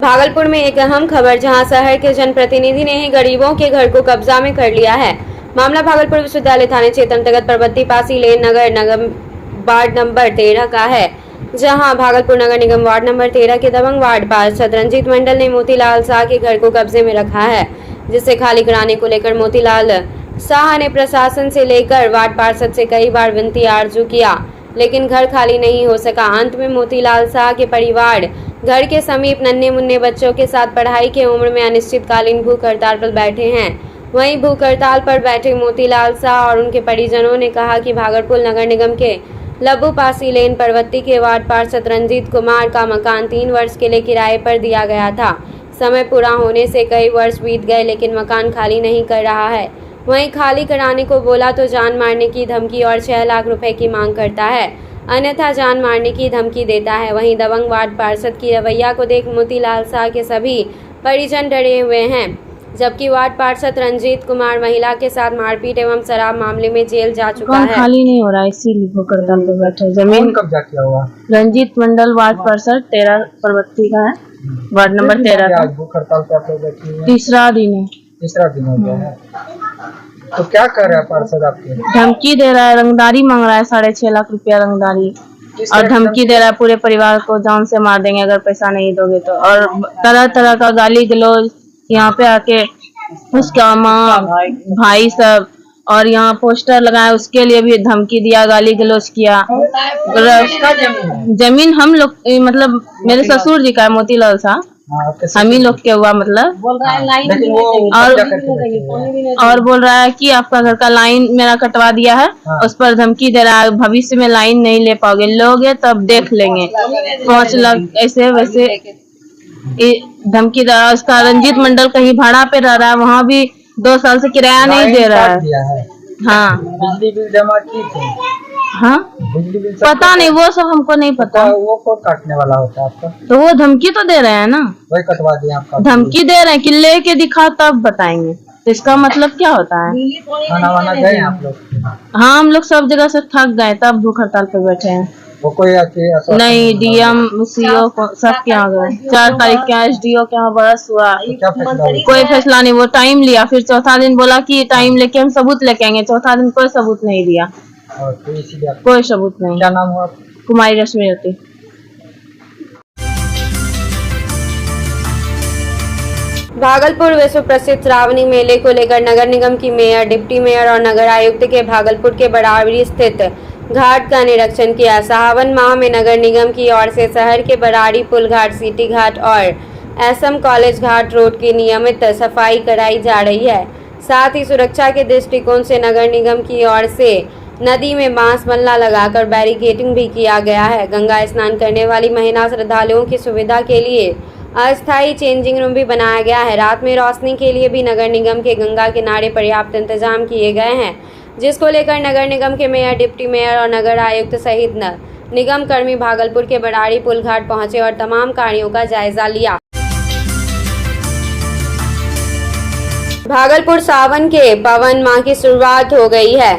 भागलपुर में एक अहम खबर, जहां शहर के जनप्रतिनिधि ने ही गरीबों के घर को कब्जा में कर लिया है। मामला भागलपुर विश्वविद्यालय थाने क्षेत्र अंतर्गत परबत्ती पासी लेन नगर निगम वार्ड नंबर 13 का है, जहां भागलपुर नगर निगम वार्ड नंबर 13 के दबंग वार्ड पार्षद रंजीत मंडल ने मोतीलाल शाह के घर को कब्जे में रखा है, जिसे खाली कराने को लेकर मोतीलाल शाह ने प्रशासन से लेकर वार्ड पार्षद से कई बार विनती आरजू किया, लेकिन घर खाली नहीं हो सका। अंत में मोतीलाल शाह के परिवार घर के समीप नन्हे मुन्ने बच्चों के साथ पढ़ाई की उम्र में अनिश्चितकालीन भूख हड़ताल पर बैठे हैं। वहीं भूख हड़ताल पर बैठे मोतीलाल शाह और उनके परिजनों ने कहा कि भागलपुर नगर निगम के लब्बू पासी लेन परबत्ती के वार्ड पार्षद रंजीत कुमार का मकान 3 वर्ष के लिए किराए पर दिया गया था। समय पूरा होने से कई वर्ष बीत गए, लेकिन मकान खाली नहीं कर रहा है। वहीं खाली कराने को बोला तो जान मारने की धमकी और 6 लाख रुपए की मांग करता है, अन्यथा जान मारने की धमकी देता है। वहीं दबंग वार्ड पार्षद की रवैया को देख मोतीलाल शाह के सभी परिजन डरे हुए हैं, जबकि वार्ड पार्षद रंजीत कुमार महिला के साथ मारपीट एवं शराब मामले में जेल जा चुका है। खाली नहीं हो रहा है, इसीलिए भूख हड़ताल पे बैठे। जमीन कब्जा किया हुआ रंजीत मंडल वार्ड पार्षद 13 परबत्ती का है, वार्ड नंबर 13 का। भूख हड़ताल पे आप लोग बैठे हैं? तीसरा दिन है। तीसरा दिन हो गया है। तो क्या कर रहा है पार्षद आपके? धमकी दे रहा है, रंगदारी मांग रहा है, 6.5 लाख रुपया रंगदारी, और धमकी दे रहा है पूरे परिवार को जान से मार देंगे अगर पैसा नहीं दोगे तो। और तरह तरह का गाली गलौज यहाँ पे आके उसका माँ भाई सब, और यहाँ पोस्टर लगाया उसके लिए भी धमकी दिया, गाली गलौज किया। जमीन हम लोग मतलब मेरे ससुर जी का है, मोतीलाल शाह, हम ही लोग के हुआ मतलब। और बोल रहा है कि आपका घर का लाइन मेरा कटवा दिया है, उस पर धमकी दे रहा है भविष्य में लाइन नहीं ले पाओगे, लोगे तब देख लेंगे, 5 लाख ऐसे वैसे धमकी दे रहा है। उसका रंजीत मंडल कहीं भाड़ा पे रह रहा है, वहाँ भी 2 साल से किराया नहीं दे रहा है। हाँ, बिजली बिल जमा की थी? हाँ, बिजली बिल पता नहीं, वो सब हमको नहीं पता। वो कौन काटने वाला होता है आपका? तो वो धमकी तो दे रहे हैं ना, वही कटवा दिया आपका? धमकी दे रहे हैं कि लेके दिखाओ तब बताएंगे, तो इसका मतलब क्या होता है? खाना वाना गए आप लोग? हाँ, हम लोग सब जगह से थक गए, तब भूख हड़ताल पे बैठे हैं। वो कोई नहीं, डीएम सीओ सब के यहाँ गए, 4 तारीख के एसडीओ के यहाँ बहस हुआ, कोई फैसला नहीं। वो टाइम लिया, फिर चौथा दिन बोला कि टाइम लेके हम सबूत लेके आएंगे, चौथा दिन कोई सबूत नहीं दिया, कोई सबूत नहीं। क्या नाम हुआ? कुमारी रश्मि होती। भागलपुर विश्व प्रसिद्ध श्रावणी मेले को लेकर नगर निगम की मेयर, डिप्टी मेयर और नगर आयुक्त के भागलपुर के बराड़ी स्थित घाट का निरीक्षण किया। सावन माह में नगर निगम की ओर से शहर के बराड़ी पुल घाट, सिटी घाट और एसएम कॉलेज घाट रोड की नियमित सफाई कराई जा रही है। साथ ही सुरक्षा के दृष्टिकोण से नगर निगम की ओर से नदी में बांस बल्ला लगाकर बैरिकेडिंग भी किया गया है। गंगा स्नान करने वाली महिला श्रद्धालुओं की सुविधा के लिए अस्थायी चेंजिंग रूम भी बनाया गया है। रात में रोशनी के लिए भी नगर निगम के गंगा किनारे पर्याप्त इंतजाम किए गए हैं, जिसको लेकर नगर निगम के मेयर, डिप्टी मेयर और नगर आयुक्त सहित निगम कर्मी भागलपुर के बराड़ी पुल घाट पहुंचे और तमाम कार्यों का जायजा लिया। भागलपुर सावन के पावन माह की शुरुआत हो गई है।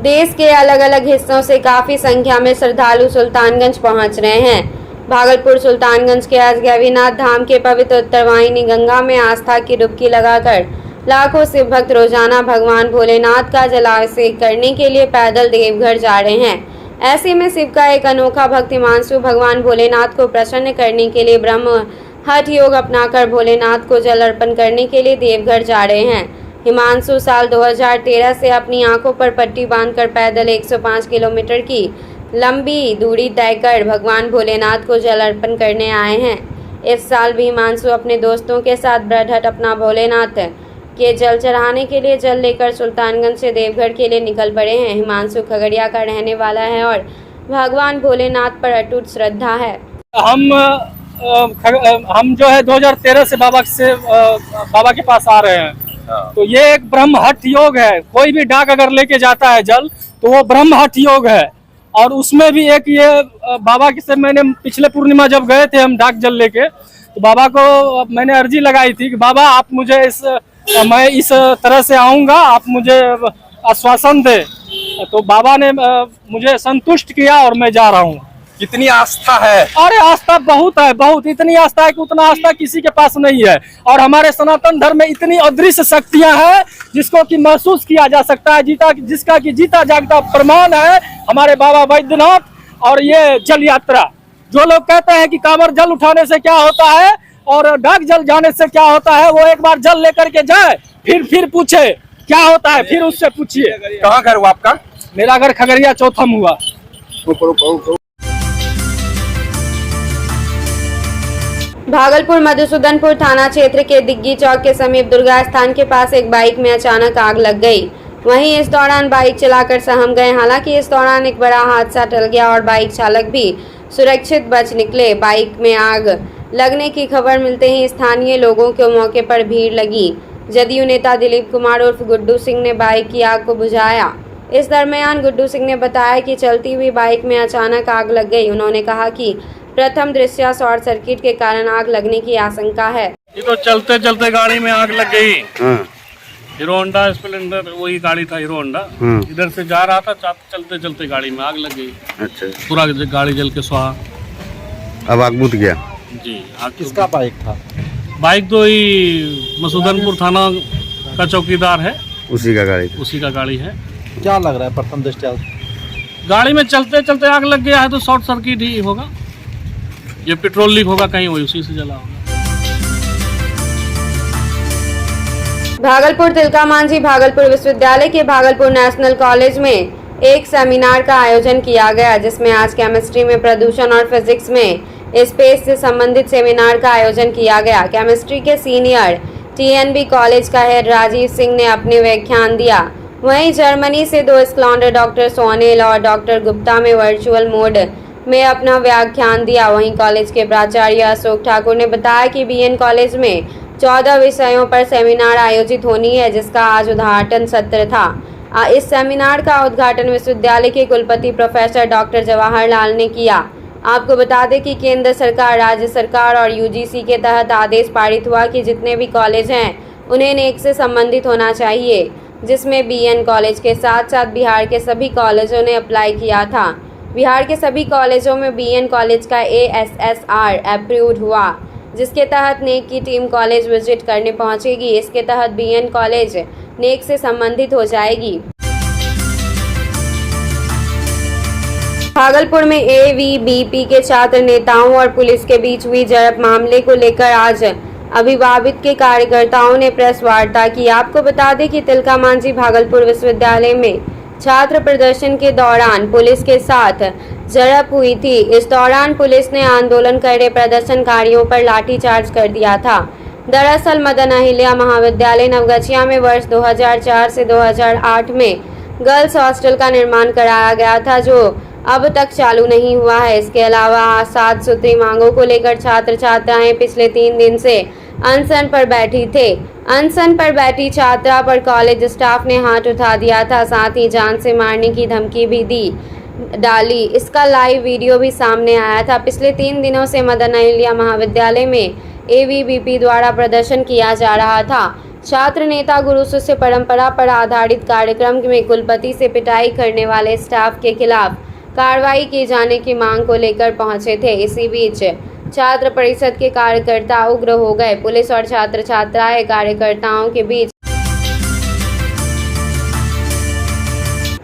देश के अलग अलग हिस्सों से काफी संख्या में श्रद्धालु सुल्तानगंज पहुंच रहे हैं। भागलपुर सुल्तानगंज के अजगैबीनाथ धाम के पवित्र उत्तरवाहिनी गंगा में आस्था की डुबकी लगाकर लाखों शिव भक्त रोजाना भगवान भोलेनाथ का जलाभिषेक करने के लिए पैदल देवघर जा रहे हैं। ऐसे में शिव का एक अनोखा भक्त हिमांशु भगवान भोलेनाथ को प्रसन्न करने के लिए ब्रह्म हठ योग अपनाकर भोलेनाथ को जल अर्पण करने के लिए देवघर जा रहे हैं। हिमांशु साल 2013 से अपनी आंखों पर पट्टी बांधकर पैदल 105 किलोमीटर की लंबी दूरी तय कर भगवान भोलेनाथ को जल अर्पण करने आए हैं। इस साल भी हिमांशु अपने दोस्तों के साथ ब्रह्महट्ट अपना भोलेनाथ के जल चढ़ाने के लिए जल लेकर सुल्तानगंज से देवघर के लिए निकल पड़े हैं। हिमांशु खगड़िया का रहने वाला है और भगवान भोलेनाथ पर अटूट श्रद्धा है। हम जो है 2013 से बाबा के पास आ रहे हैं। तो ये एक ब्रह्म हठ योग है। कोई भी डाक अगर लेके जाता है जल तो वो ब्रह्म हठ योग है। और उसमें भी एक ये बाबा से मैंने पिछले पूर्णिमा जब गए थे हम डाक जल लेके, तो बाबा को मैंने अर्जी लगाई थी कि बाबा आप मुझे मैं इस तरह से आऊँगा, आप मुझे आश्वासन दे। तो बाबा ने मुझे संतुष्ट किया और मैं जा रहा हूँ। कितनी आस्था है। अरे आस्था बहुत है, बहुत, इतनी आस्था है कि उतना आस्था किसी के पास नहीं है। और हमारे सनातन धर्म में इतनी अदृश्य शक्तियां हैं जिसको कि महसूस किया जा सकता है, जिसका कि जीता जागता प्रमाण है हमारे बाबा बैद्यनाथ। और ये जल यात्रा, जो लोग कहते हैं कि कांवर जल उठाने से क्या होता है और डाक जल जाने से क्या होता है, वो एक बार जल लेकर के जाए, फिर पूछे क्या होता है, फिर उससे पूछिए। कहाँ घर हुआ आपका? मेरा घर खगड़िया चौथम हुआ। भागलपुर मधुसूदनपुर थाना क्षेत्र के दिग्गी चौक के समीप दुर्गा स्थान के पास एक बाइक में अचानक आग लग गई। वहीं इस दौरान बाइक चलाकर सहम गए। हालांकि इस दौरान एक बड़ा हादसा टल गया और बाइक चालक भी सुरक्षित बच निकले। बाइक में आग लगने की खबर मिलते ही स्थानीय लोगों को मौके पर भीड़ लगी। जदयू नेता दिलीप कुमार उर्फ गुड्डू सिंह ने बाइक की आग को बुझाया। इस दरमियान गुड्डू सिंह ने बताया कि चलती हुई बाइक में अचानक आग लग गई। उन्होंने कहा कि प्रथम दृष्टया शॉर्ट सर्किट के कारण आग लगने की आशंका है। ये तो चलते चलते गाड़ी में आग लग गई। हीरो होंडा स्प्लेंडर, वही गाड़ी था हीरो होंडा। इधर से जा रहा था, चलते चलते गाड़ी में आग लग गई। अच्छा, पूरा गाड़ी जल के स्वाहा। अब आग बुझ गया जी। आग किसका बाइक था? बाइक तो ही मधुसूदनपुर थाना का चौकीदार है, उसी का गाड़ी है। क्या लग रहा है प्रथम दृष्टया? गाड़ी में चलते चलते आग लग गया है तो शॉर्ट सर्किट ही होगा, ये पेट्रोल लीक होगा कहीं, वही उसी से जला होगा। भागलपुर तिलका मांझी भागलपुर विश्वविद्यालय के भागलपुर नेशनल कॉलेज में एक सेमिनार का आयोजन किया गया, जिसमें आज केमिस्ट्री में प्रदूषण और फिजिक्स में स्पेस से संबंधित सेमिनार का आयोजन किया गया। केमिस्ट्री के सीनियर टीएनबी कॉलेज का हेड राजीव सिंह ने अपने व्याख्यान दिया। वहीं जर्मनी से 2 स्कॉलर डॉक्टर सोनेल और डॉक्टर गुप्ता में वर्चुअल मोड में अपना व्याख्यान दिया। वहीं कॉलेज के प्राचार्य अशोक ठाकुर ने बताया कि बीएन कॉलेज में 14 विषयों पर सेमिनार आयोजित होनी है, जिसका आज उद्घाटन सत्र था। इस सेमिनार का उद्घाटन विश्वविद्यालय के कुलपति प्रोफेसर डॉक्टर जवाहरलाल ने किया। आपको बता दें कि केंद्र सरकार, राज्य सरकार और यूजीसी के तहत आदेश पारित हुआ कि जितने भी कॉलेज हैं उन्हें नेक से संबंधित होना चाहिए, जिसमें बीएन कॉलेज के साथ साथ बिहार के सभी कॉलेजों ने अप्लाई किया था। बिहार के सभी कॉलेजों में बीएन कॉलेज का ASSR अप्रूव्ड हुआ, जिसके तहत नेक की टीम कॉलेज विजिट करने पहुंचेगी। इसके तहत बीएन कॉलेज नेक से संबंधित हो जाएगी। भागलपुर में AVBP के छात्र नेताओं और पुलिस के बीच हुई झड़प मामले को लेकर आज अभिभावित के कार्यकर्ताओं ने प्रेस वार्ता की। आपको बता दें कि तिलका मांझी भागलपुर विश्वविद्यालय में छात्र प्रदर्शन के दौरान पुलिस के साथ झड़प हुई थी। इस दौरान पुलिस ने आंदोलन कर रहे प्रदर्शनकारियों पर लाठीचार्ज कर दिया था। दरअसल मदन अहिल्या महाविद्यालय नवगछिया में वर्ष 2004 से 2008 में गर्ल्स हॉस्टल का निर्माण कराया गया था, जो अब तक चालू नहीं हुआ है। इसके अलावा 7 सूत्री मांगों को लेकर छात्र छात्राएं पिछले 3 दिन से अनशन पर बैठी थे। अनशन पर बैठी छात्रा पर कॉलेज स्टाफ ने हाथ उठा दिया था, साथ ही जान से मारने की धमकी भी डाली। इसका लाइव वीडियो भी सामने आया था। पिछले 3 दिनों से मदन अहिल्या महाविद्यालय में AVBP द्वारा प्रदर्शन किया जा रहा था। छात्र नेता गुरु शिष्य परंपरा पर आधारित कार्यक्रम में कुलपति से पिटाई करने वाले स्टाफ के खिलाफ कार्रवाई किए जाने की मांग को लेकर पहुंचे थे। इसी बीच छात्र परिषद के कार्यकर्ता उग्र हो गए। पुलिस और छात्र छात्राएं कार्यकर्ताओं के बीच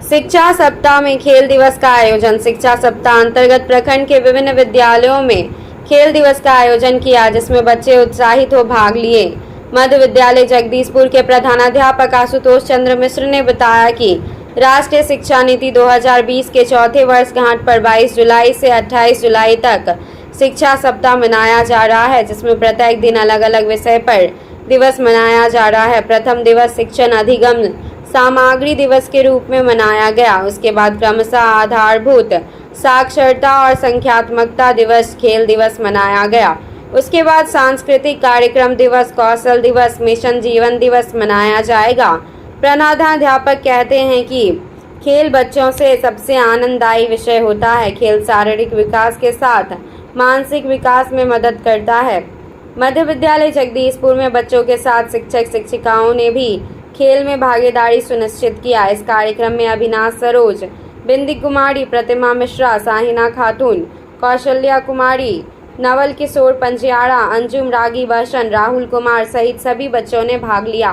शिक्षा सप्ताह में खेल दिवस का आयोजन। शिक्षा सप्ताह अंतर्गत प्रखंड के विभिन्न विद्यालयों में खेल दिवस का आयोजन किया, जिसमें बच्चे उत्साहित हो भाग लिए। मध्य विद्यालय जगदीशपुर के प्रधानाध्यापक आशुतोष चंद्र मिश्र ने बताया कि राष्ट्रीय शिक्षा नीति 2020 के चौथे वर्षगांठ पर 22 जुलाई से 28 जुलाई तक शिक्षा सप्ताह मनाया जा रहा है, जिसमें प्रत्येक दिन अलग अलग विषय पर दिवस मनाया जा रहा है। प्रथम दिवस शिक्षण अधिगम सामग्री दिवस के रूप में मनाया गया। उसके बाद क्रमशः आधारभूत साक्षरता और संख्यात्मकता दिवस, खेल दिवस मनाया गया। उसके बाद सांस्कृतिक कार्यक्रम दिवस, कौशल दिवस, मिशन जीवन दिवस मनाया जाएगा। प्रधानाध्यापक कहते हैं कि खेल बच्चों से सबसे आनंददायी विषय होता है। खेल शारीरिक विकास के साथ मानसिक विकास में मदद करता है। मध्य विद्यालय जगदीशपुर में बच्चों के साथ शिक्षक शिक्षिकाओं ने भी खेल में भागीदारी सुनिश्चित किया। इस कार्यक्रम में अविनाश सरोज, बिंदी कुमारी, प्रतिमा मिश्रा, साहिना खातून कौशल्या कुमारी, नवल किशोर पंजियाड़ा, अंजुम रागी बर्शन, राहुल कुमार सहित सभी बच्चों ने भाग लिया।